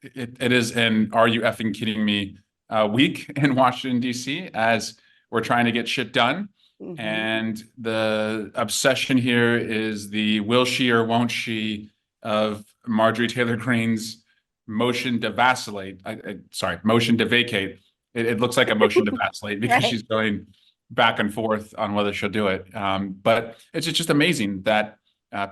it is an "Are you effing kidding me" week in Washington D.C. as we're trying to get shit done, Hmm. and the obsession here is the will she or won't she of Marjorie Taylor Greene's motion to vacillate. Sorry, motion to vacate. It looks like a motion to vacillate because Right. she's going back and forth on whether she'll do it. But it's just amazing that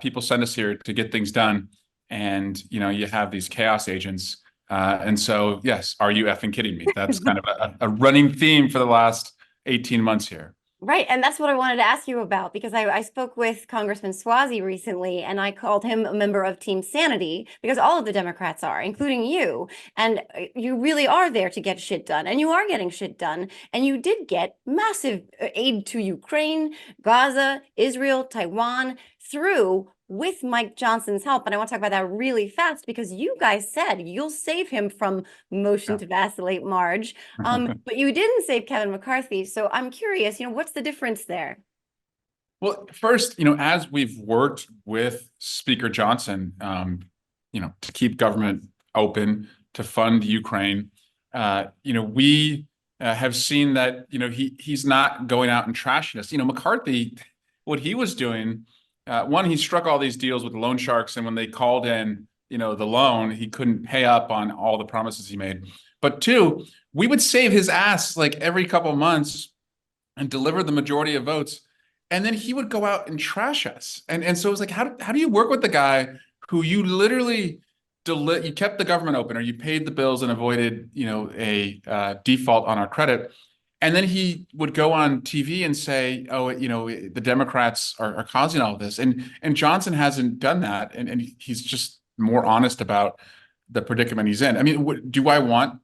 people send us here to get things done, and you have these chaos agents. And so, yes, are you effing kidding me? That's kind of a running theme for the last 18 months here. Right. And that's what I wanted to ask you about because I spoke with Congressman Swazi recently and I called him a member of Team Sanity because all of the Democrats are, including you. And you really are there to get shit done. And you are getting shit done. And you did get massive aid to Ukraine, Gaza, Israel, Taiwan through with Mike Johnson's help. And I want to talk about that really fast because you guys said you'll save him from motion Yeah. to vacillate Marge. But you didn't save Kevin McCarthy. So I'm curious, what's the difference there? Well, first, as we've worked with Speaker Johnson, to keep government open, to fund Ukraine, we have seen that, he's not going out and trashing us. McCarthy, what he was doing, one, he struck all these deals with loan sharks, and when they called in, the loan, he couldn't pay up on all the promises he made. But two, we would save his ass like every couple of months and deliver the majority of votes, and then he would go out and trash us. And so it was like, how do you work with the guy who you literally you kept the government open, or you paid the bills and avoided a default on our credit, and then he would go on TV and say, oh, the Democrats are causing all of this, and Johnson hasn't done that, and he's just more honest about the predicament he's in. I mean, do I want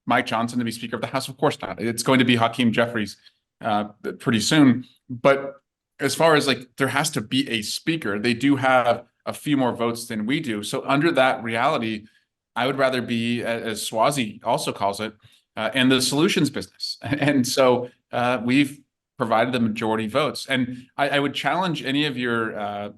Mike Johnson to be Speaker of the House? Of course not. It's going to be Hakeem Jeffries uh, pretty soon. But as far as like, there has to be a speaker. They do have a few more votes than we do. So under that reality, I would rather be, as Swazi also calls it, in the solutions business. And so we've provided the majority votes. And I would challenge any of your,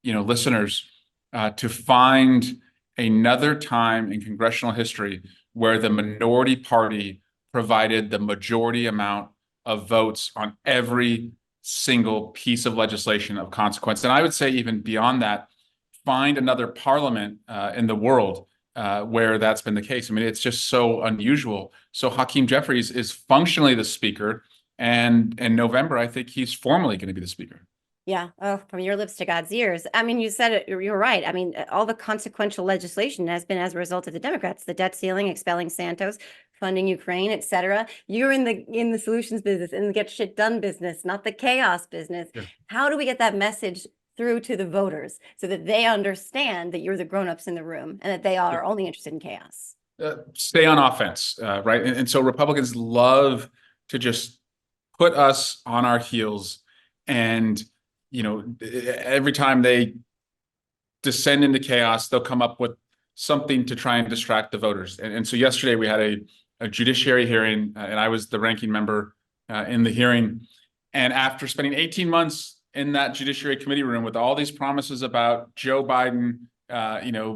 listeners to find another time in congressional history where the minority party provided the majority amount of votes on every single piece of legislation of consequence. And I would say even beyond that, find another parliament in the world where that's been the case. I mean, it's just so unusual. So Hakeem Jeffries is functionally the speaker, and in November, I think he's formally going to be the speaker. Yeah. Oh, from your lips to God's ears. I mean, you said it, you're right. I mean, all the consequential legislation has been as a result of the Democrats, the debt ceiling, expelling Santos, funding Ukraine, etc. You're in the solutions business, in the get shit done business, not the chaos business. Yeah. How do we get that message through to the voters so that they understand that you're the grown-ups in the room and that they are only interested in chaos? Stay on offense, right? And so Republicans love to just put us on our heels, and every time they descend into chaos, they'll come up with something to try and distract the voters. And so yesterday we had a judiciary hearing, and I was the ranking member in the hearing. And after spending 18 months in that judiciary committee room with all these promises about Joe Biden,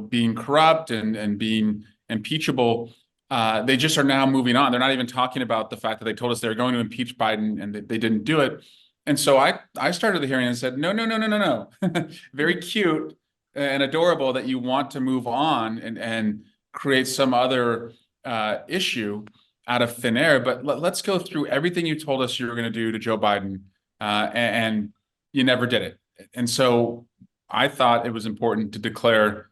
being corrupt and being impeachable, they just are now moving on. They're not even talking about the fact that they told us they were going to impeach Biden and they didn't do it. And so I started the hearing and said, no, no, no, no, no, no. Very cute and adorable that you want to move on and create some other issue out of thin air. But let's go through everything you told us you were going to do to Joe Biden, and you never did it. And so I thought it was important to declare,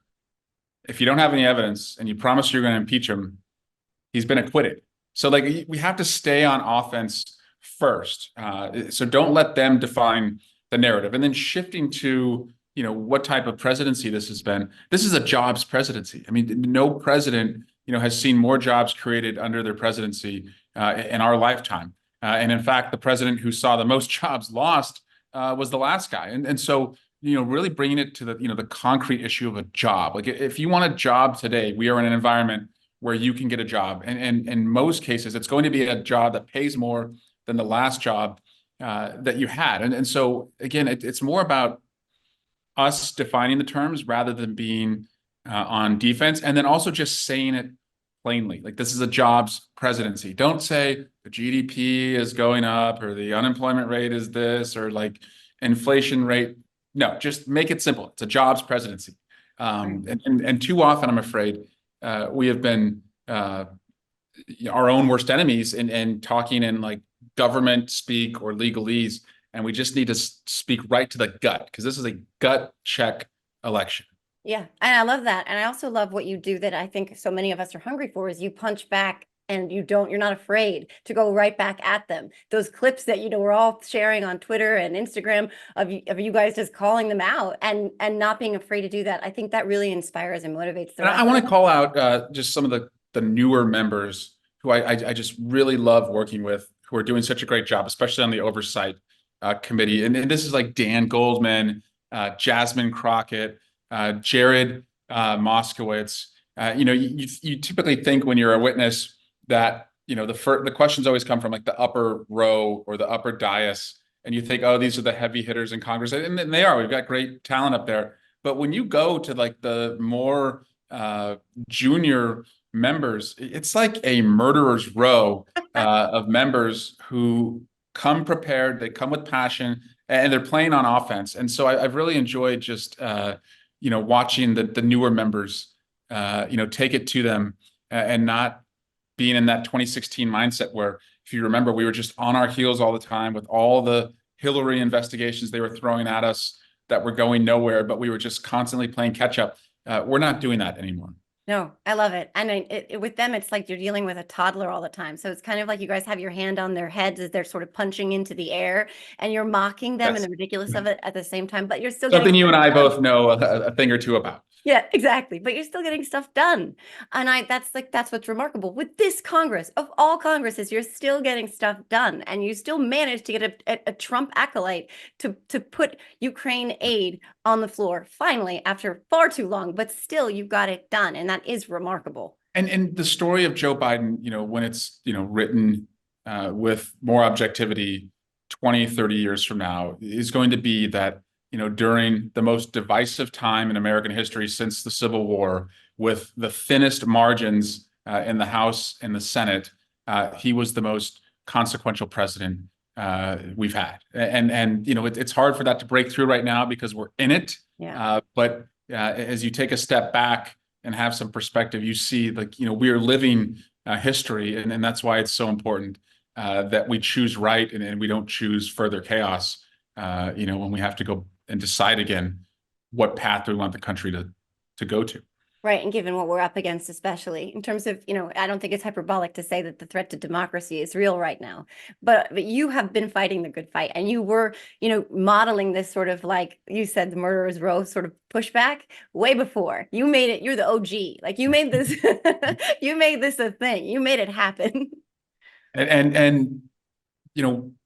if you don't have any evidence and you promise you're going to impeach him, he's been acquitted. So like, we have to stay on offense first. So don't let them define the narrative. And then shifting to, what type of presidency this has been. This is a jobs presidency. I mean, no president, has seen more jobs created under their presidency in our lifetime. And in fact, the president who saw the most jobs lost was the last guy. And so, really bringing it to the concrete issue of a job. Like, if you want a job today, we are in an environment where you can get a job. And in most cases, it's going to be a job that pays more than the last job that you had. And so, again, it's more about us defining the terms rather than being on defense. And then also just saying it plainly. Like, this is a jobs presidency. Don't say the GDP is going up or the unemployment rate is this or like inflation rate. No, just make it simple. It's a jobs presidency. And too often, I'm afraid, we have been our own worst enemies and talking in like government speak or legalese. And we just need to speak right to the gut, because this is a gut check election. Yeah, and I love that. And I also love what you do that I think so many of us are hungry for is you punch back and you're not afraid to go right back at them. Those clips that, we're all sharing on Twitter and Instagram of you guys just calling them out and not being afraid to do that. I think that really inspires and motivates the And rest I of want us. to call out just some of the newer members who I just really love working with, who are doing such a great job, especially on the oversight committee. And this is like Dan Goldman, Jasmine Crockett, Jared Moskowitz. You typically think when you're a witness that the questions always come from like the upper row or the upper dais, and you think, oh, these are the heavy hitters in Congress, and they are. We've got great talent up there. But when you go to like the more junior members, it's like a murderer's row of members who come prepared, they come with passion, and they're playing on offense. And so I've really enjoyed just watching the newer members take it to them and not being in that 2016 mindset where, if you remember, we were just on our heels all the time with all the Hillary investigations they were throwing at us that were going nowhere, but we were just constantly playing catch up. We're not doing that anymore. No, I love it. And with them, it's like you're dealing with a toddler all the time. So it's kind of like you guys have your hand on their heads as they're sort of punching into the air and you're mocking them and Yes. the ridiculous of it at the same time, but you're still Something getting you and I done. both know a thing or two about. Yeah, exactly. But you're still getting stuff done. And that's what's remarkable. With this Congress, of all Congresses, you're still getting stuff done. And you still managed to get a Trump acolyte to put Ukraine aid on the floor, finally, after far too long, but still you got it done. And that is remarkable. And the story of Joe Biden, when it's, written with more objectivity 20, 30 years from now, is going to be that during the most divisive time in American history since the Civil War, with the thinnest margins in the House and the Senate, he was the most consequential president we've had. And it's hard for that to break through right now because we're in it. Yeah. But as you take a step back and have some perspective, you see we are living history, and that's why it's so important that we choose right and we don't choose further chaos. When we have to go and decide again what path do we want the country to go to. Right. And given what we're up against, especially in terms of, I don't think it's hyperbolic to say that the threat to democracy is real right now. But you have been fighting the good fight, and you were, modeling this sort of, like you said, the murderer's row sort of pushback way before. You made it. You're the OG. Like, you made this, you made this a thing. You made it happen. And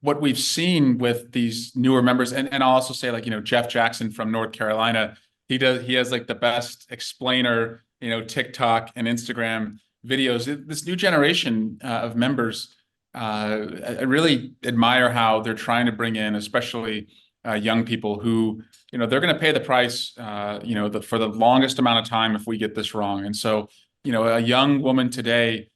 what we've seen with these newer members, and I'll also say, Jeff Jackson from North Carolina, he has like the best explainer, TikTok and Instagram videos. This new generation of members, I really admire how they're trying to bring in, especially young people who, they're going to pay the price, for the longest amount of time if we get this wrong. And so, a young woman today,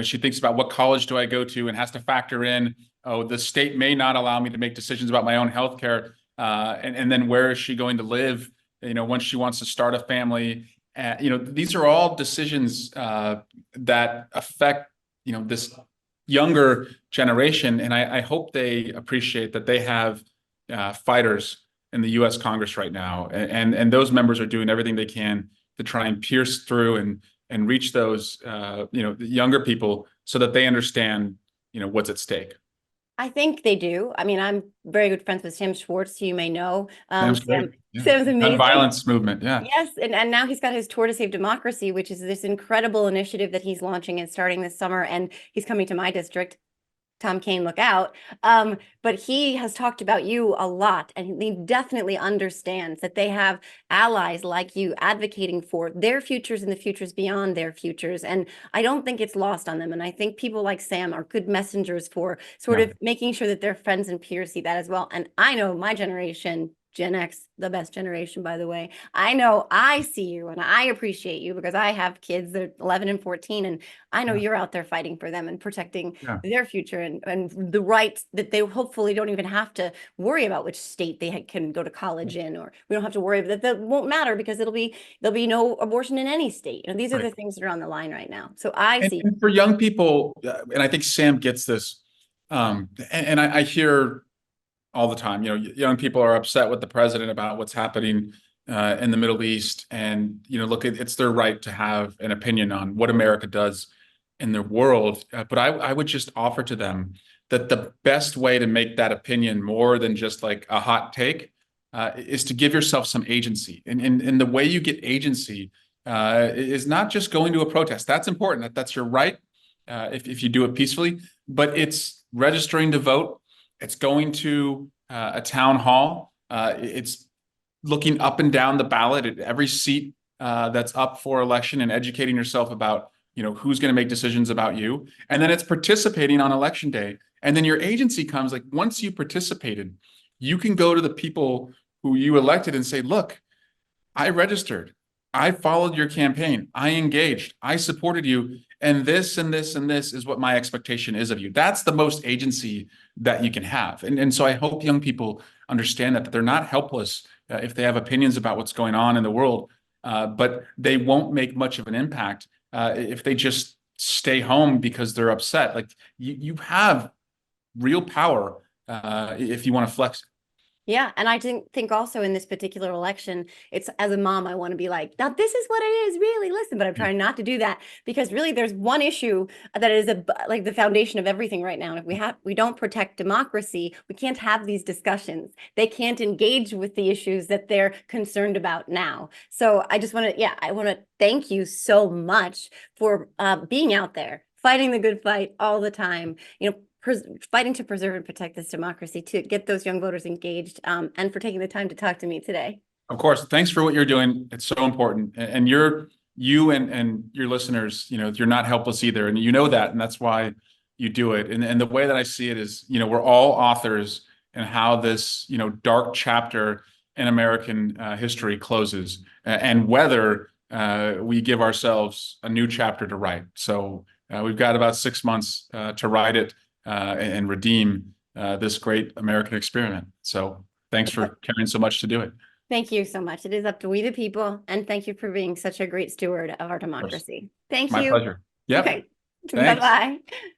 she thinks about what college do I go to and has to factor in, oh, the state may not allow me to make decisions about my own healthcare. And then where is she going to live, when she wants to start a family? These are all decisions that affect, this younger generation. And I hope they appreciate that they have fighters in the U.S. Congress right now. And those members are doing everything they can to try and pierce through and reach those, the younger people so that they understand, what's at stake. I think they do. I mean, I'm very good friends with Sam Schwartz, who you may know. Sam's great. Yeah. Sam's amazing. Nonviolence movement, yeah. Yes, and now he's got his Tour to Save Democracy, which is this incredible initiative that he's launching and starting this summer, and he's coming to my district. Tom Kane, look out. But he has talked about you a lot, and he definitely understands that they have allies like you advocating for their futures and the futures beyond their futures. And I don't think it's lost on them. And I think people like Sam are good messengers for sort of making sure that their friends and peers see that as well. And I know my generation Gen X, the best generation, by the way. I know I see you and I appreciate you because I have kids that are 11 and 14, and I know Yeah. you're out there fighting for them and protecting Yeah. their future and the rights that they hopefully don't even have to worry about which state they can go to college in, or we don't have to worry that won't matter because there'll be no abortion in any state. You know, these are Right. the things that are on the line right now. So I see. And for young people, and I think Sam gets this, and I hear all the time, you know, young people are upset with the president about what's happening in the Middle East. And, you know, look, it's their right to have an opinion on what America does in the world. But I would just offer to them that the best way to make that opinion more than just like a hot take is to give yourself some agency. And the way you get agency is not just going to a protest. That's important. That's your right if you do it peacefully, but it's registering to vote. It's going to a town hall. It's looking up and down the ballot at every seat that's up for election and educating yourself about, you know, who's going to make decisions about you. And then it's participating on election day. And then your agency comes, like, once you participated, you can go to the people who you elected and say, look, I registered. I followed your campaign. I engaged. I supported you. And this and this and this is what my expectation is of you. That's the most agency that you can have. And so I hope young people understand that they're not helpless if they have opinions about what's going on in the world, but they won't make much of an impact if they just stay home because they're upset. Like you have real power if you want to flex. Yeah, and I think also in this particular election, it's as a mom, I want to be like, now this is what it is, really listen, but I'm trying not to do that because really there's one issue that is like the foundation of everything right now. And if we don't protect democracy, we can't have these discussions. They can't engage with the issues that they're concerned about now. So I just want to, yeah, I want to thank you so much for being out there, fighting the good fight all the time, you know, fighting to preserve and protect this democracy, to get those young voters engaged, and for taking the time to talk to me today. Of course, thanks for what you're doing. It's so important. And you and your listeners, you know, you're not helpless either. And you know that, and that's why you do it. And the way that I see it is, you know, we're all authors in how this, you know, dark chapter in American history closes, and whether we give ourselves a new chapter to write. So we've got about 6 months to write it and redeem this great American experiment. So thanks for caring so much to do it. Thank you so much. It is up to we the people, and thank you for being such a great steward of our democracy. Thank My you. pleasure. Yep. Okay. Thanks. Bye-bye.